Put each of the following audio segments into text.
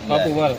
બાપુ મારો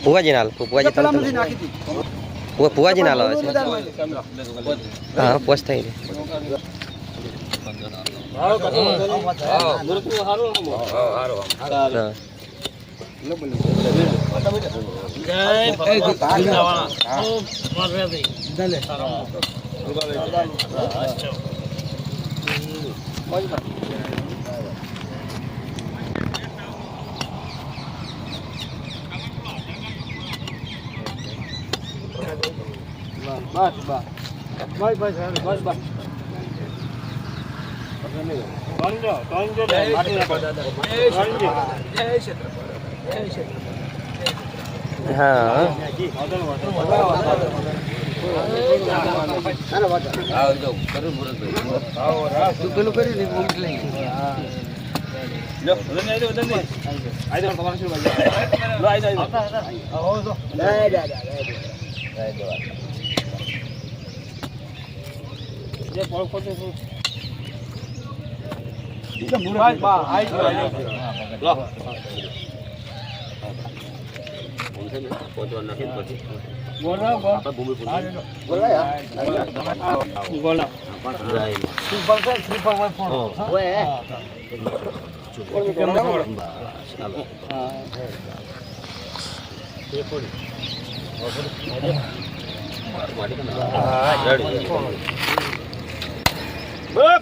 ફુવાજી નાલ ફુવાજી નાલ આવે છે હા પોસ્ટ થઈ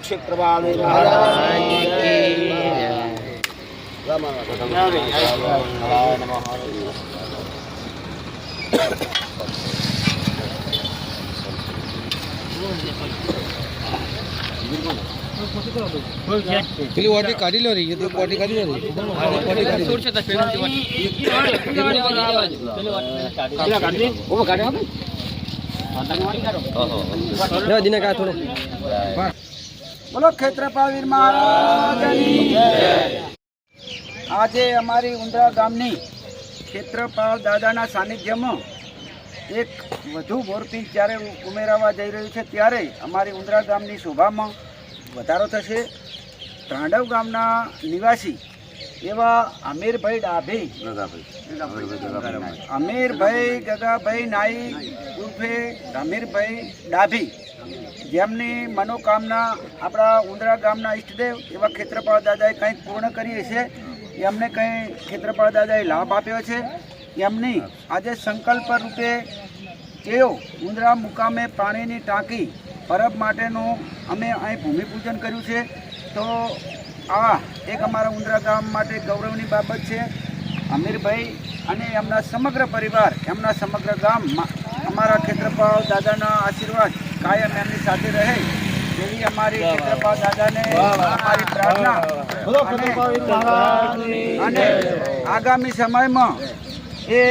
क्षेत्रपाल પેલી વાટી કાઢી લો રહી તો વાટી કાઢી લો બોલો ક્ષેત્રપાલ વીર મહારાજની આજે અમારી ઉંદરા ગામની ક્ષેત્રપાલ દાદાના સાનિધ્યમાં એક વધુ બોરપીસ જ્યારે ઉમેરાવા જઈ રહ્યું છે ત્યારે અમારી ઉંદરા ગામની શોભામાં વધારો થશે. ત્રાંડવ ગામના નિવાસી એવા અમીરભાઈ ડાભી અમીરભાઈ ગગાભાઈ નાઈ ઉર્ફે અમીરભાઈ ડાભી જેમની મનોકામના આપણા ઉંદરા ગામના ઈષ્ટદેવ એવા ક્ષેત્રપાલ દાદાએ કંઈક પૂર્ણ કરી છે. એમને કંઈ ક્ષેત્રપાલ દાદાએ લાભ આપ્યો છે. એમની આજે સંકલ્પ રૂપે તેઓ ઉંદરા મુકામે પાણીની ટાંકી પરબ માટેનું અમે અહીં ભૂમિપૂજન કર્યું છે. તો આ એક અમારા ઉંદરા ગામ માટે ગૌરવની બાબત છે. અમીરભાઈ અને એમના સમગ્ર પરિવાર, એમના સમગ્ર ગામ અમારા ક્ષેત્રપાલ દાદાના આશીર્વાદ કાયમ એમની સાથે રહે તેવી અમારી ક્ષેત્રપાલ દાદાને અમારી પ્રાર્થના અને આગામી સમયમાં એ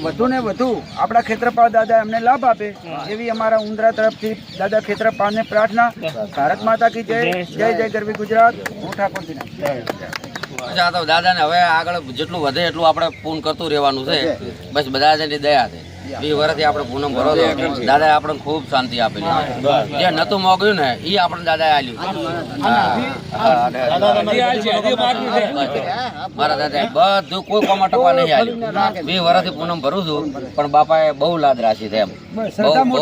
વધુને વધુ આપણા ક્ષેત્રપાલ દાદા એમને લાભ આપે એવી અમારા ઉંદરા તરફથી દાદા ક્ષેત્રપાલને પ્રાર્થના. ભારત માતા કી જય. જય જય ગરવી ગુજરાત. હું ઠાકોરજી દાદાને હવે આગળ જેટલું વધે એટલું આપણે પૂર્ણ કરતું રહેવાનું છે. બસ બધા દયા છે. 20 વર્ષથી આપણે પૂનમ ભરો તો દાદાએ આપણને ખૂબ શાંતિ આપેલી જે નતું મોગ્યું ને એ આપણને દાદાએ આલ્યું મારા દાદાએ બધું કોઈ કોમા ટપા નહીં આલ્યું 20 વર્ષથી પૂનમ ભરું છું પણ બાપાએ બહુ લાદ રાખી છે એમ બહુ બહુ